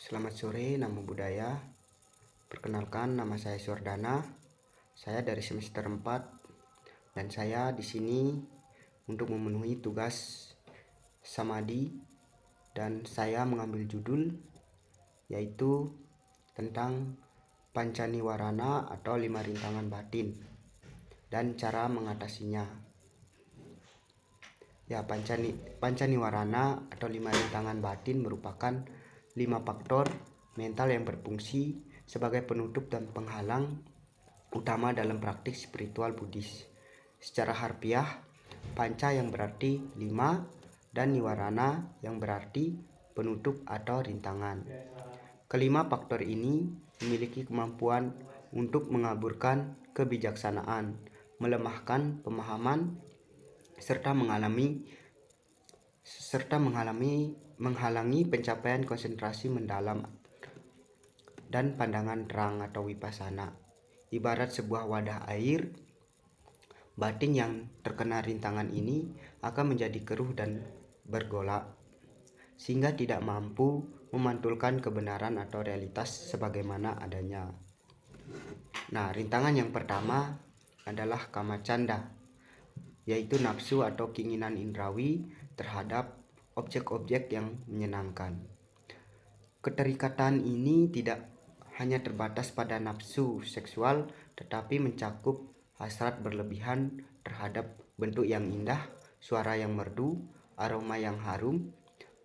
Selamat sore, Namo Buddhaya. Perkenalkan, nama saya Sordana. Saya dari semester 4 dan saya di sini untuk memenuhi tugas samadhi dan saya mengambil judul yaitu tentang Pancaniwarana atau 5 rintangan batin dan cara mengatasinya. Ya, Pancaniwarana atau 5 rintangan batin merupakan 5 faktor mental yang berfungsi sebagai penutup dan penghalang utama dalam praktik spiritual Buddhis. Secara harfiah, panca yang berarti 5 dan niwarana yang berarti penutup atau rintangan. Kelima faktor ini memiliki kemampuan untuk mengaburkan kebijaksanaan, melemahkan pemahaman, serta menghalangi pencapaian konsentrasi mendalam dan pandangan terang atau vipassana. Ibarat sebuah wadah air, batin yang terkena rintangan ini akan menjadi keruh dan bergolak, sehingga tidak mampu memantulkan kebenaran atau realitas sebagaimana adanya. Nah, rintangan yang pertama adalah kamacanda, yaitu nafsu atau keinginan indrawi terhadap objek-objek yang menyenangkan. Keterikatan ini tidak hanya terbatas pada nafsu seksual, tetapi mencakup hasrat berlebihan terhadap bentuk yang indah, suara yang merdu, aroma yang harum,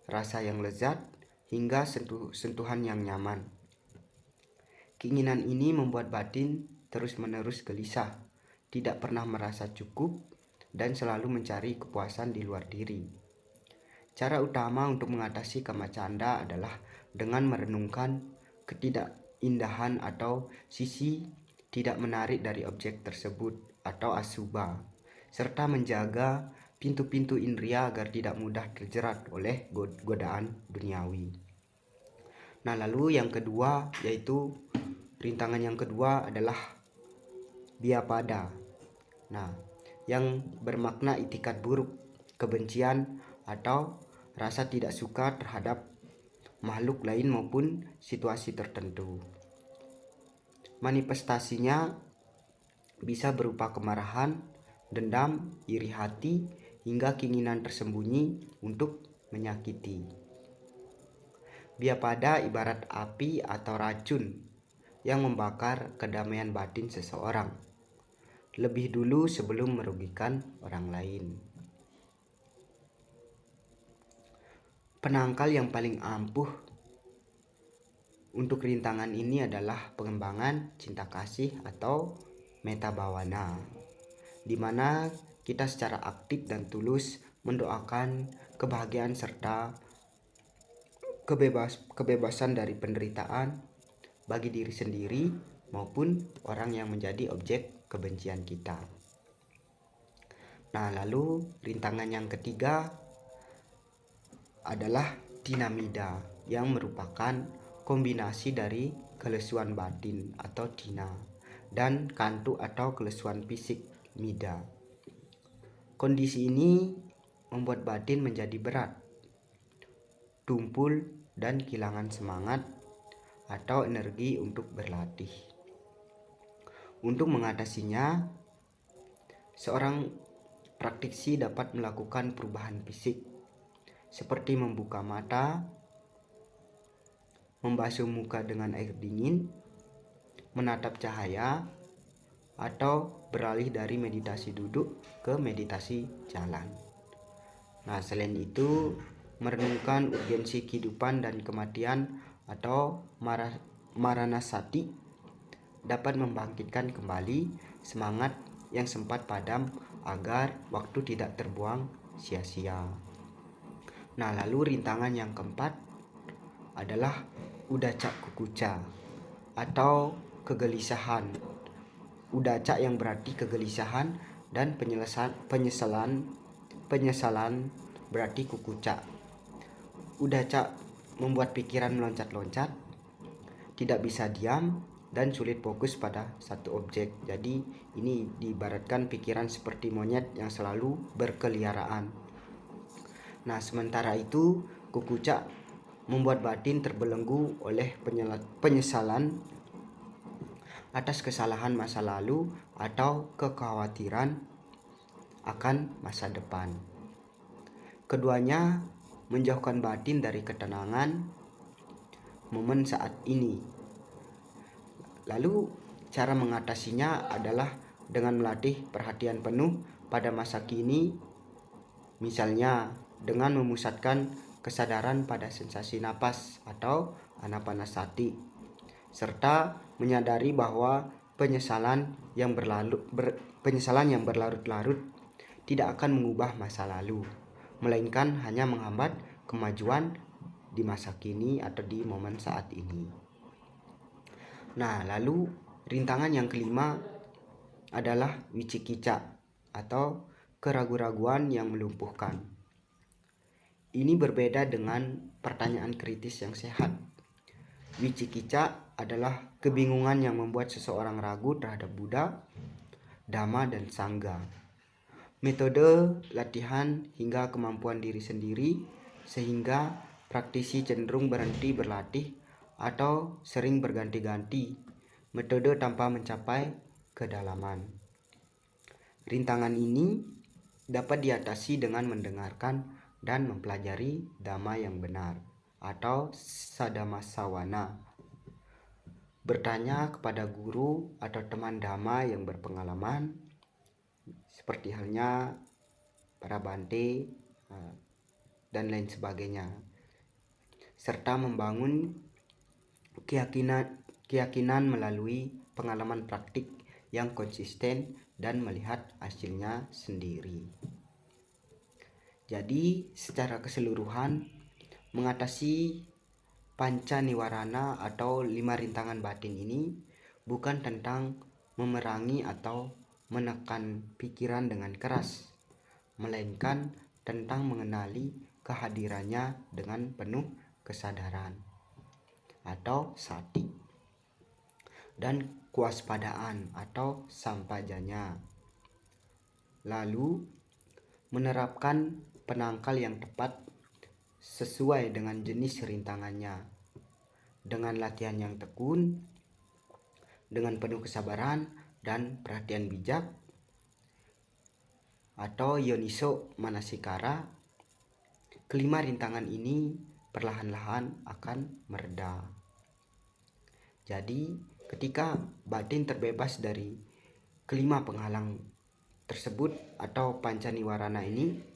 rasa yang lezat, hingga sentuhan yang nyaman. Keinginan ini membuat batin terus-menerus gelisah, tidak pernah merasa cukup, dan selalu mencari kepuasan di luar diri. Cara utama untuk mengatasi kamacanda adalah dengan merenungkan ketidakindahan atau sisi tidak menarik dari objek tersebut atau asubha, serta menjaga pintu-pintu indria agar tidak mudah terjerat oleh godaan duniawi. Nah, lalu yang kedua, yaitu rintangan yang kedua adalah Byapada. Nah, yang bermakna itikat buruk, kebencian, atau rasa tidak suka terhadap makhluk lain maupun situasi tertentu. Manifestasinya bisa berupa kemarahan, dendam, iri hati, hingga keinginan tersembunyi untuk menyakiti. Byapada ibarat api atau racun yang membakar kedamaian batin seseorang lebih dulu sebelum merugikan orang lain. Penangkal yang paling ampuh untuk rintangan ini adalah pengembangan cinta kasih atau metta bhavana, di mana kita secara aktif dan tulus mendoakan kebahagiaan serta kebebasan dari penderitaan bagi diri sendiri maupun orang yang menjadi objek kebencian kita. Nah, lalu rintangan yang ketiga adalah dinamida, yang merupakan kombinasi dari kelesuan batin atau dina dan kantuk atau kelesuan fisik mida. Kondisi ini membuat batin menjadi berat, tumpul, dan kehilangan semangat atau energi untuk berlatih. Untuk mengatasinya, seorang praktisi dapat melakukan perubahan fisik seperti membuka mata, membasuh muka dengan air dingin, menatap cahaya, atau beralih dari meditasi duduk ke meditasi jalan. Nah, selain itu, merenungkan urgensi kehidupan dan kematian atau maranasati dapat membangkitkan kembali semangat yang sempat padam agar waktu tidak terbuang sia-sia. Nah, lalu rintangan yang keempat adalah udaca kukuca atau kegelisahan. Udaca yang berarti kegelisahan dan penyesalan berarti kukuca. Udaca membuat pikiran meloncat-loncat, tidak bisa diam, dan sulit fokus pada satu objek. Jadi ini diibaratkan pikiran seperti monyet yang selalu berkeliaran. Nah, sementara itu kukuca membuat batin terbelenggu oleh penyesalan atas kesalahan masa lalu atau kekhawatiran akan masa depan. Keduanya menjauhkan batin dari ketenangan momen saat ini. Lalu cara mengatasinya adalah dengan melatih perhatian penuh pada masa kini, misalnya dengan memusatkan kesadaran pada sensasi napas atau anapanasati, serta menyadari bahwa penyesalan yang berlarut-larut tidak akan mengubah masa lalu, melainkan hanya menghambat kemajuan di masa kini atau di momen saat ini. Nah, lalu rintangan yang kelima adalah wicikica atau keraguan-raguan yang melumpuhkan. Ini berbeda dengan pertanyaan kritis yang sehat. Wicikica adalah kebingungan yang membuat seseorang ragu terhadap Buddha, Dhamma, dan Sangha. Metode latihan hingga kemampuan diri sendiri sehingga praktisi cenderung berhenti berlatih atau sering berganti-ganti metode tanpa mencapai kedalaman. Rintangan ini dapat diatasi dengan mendengarkan dan mempelajari Dhamma yang benar atau Sadamasawana. Bertanya kepada guru atau teman Dhamma yang berpengalaman, seperti halnya para Bante dan lain sebagainya, serta membangun keyakinan melalui pengalaman praktik yang konsisten dan melihat hasilnya sendiri. Jadi secara keseluruhan mengatasi panca niwarana atau 5 rintangan batin ini bukan tentang memerangi atau menekan pikiran dengan keras, melainkan tentang mengenali kehadirannya dengan penuh kesadaran atau sati dan kewaspadaan atau sampajanya. Lalu menerapkan penangkal yang tepat sesuai dengan jenis rintangannya dengan latihan yang tekun, dengan penuh kesabaran dan perhatian bijak atau yoniso manasikara. Kelima rintangan ini perlahan-lahan akan mereda. Jadi ketika batin terbebas dari kelima penghalang tersebut atau panca niwarana ini,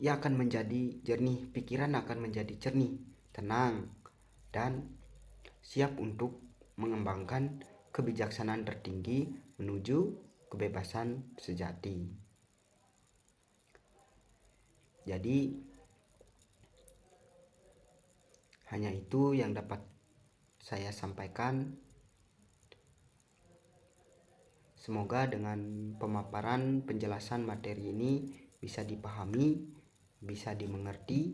ia akan menjadi jernih, pikiran akan menjadi jernih, tenang, dan siap untuk mengembangkan kebijaksanaan tertinggi menuju kebebasan sejati. Jadi hanya itu yang dapat saya sampaikan. Semoga dengan pemaparan penjelasan materi ini bisa dipahami, bisa dimengerti.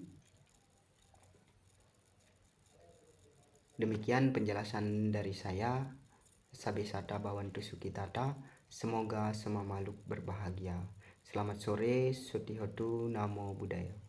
Demikian penjelasan dari saya. Sabesata Bhawantu Sukhitata. Semoga semua makhluk berbahagia. Selamat sore, Sutihotu, Namo Buddhaya.